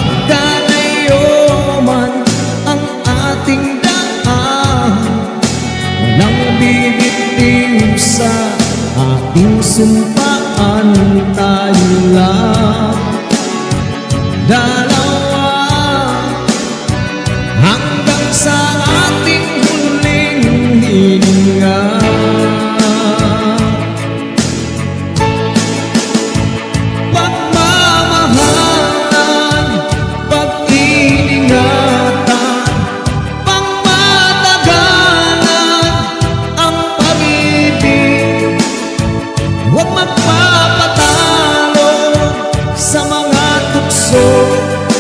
magkalayo man ang ating daan, walang bibitiw sa ating sumpaan. Tayo lang dalawa hanggang sa ating huling hininga.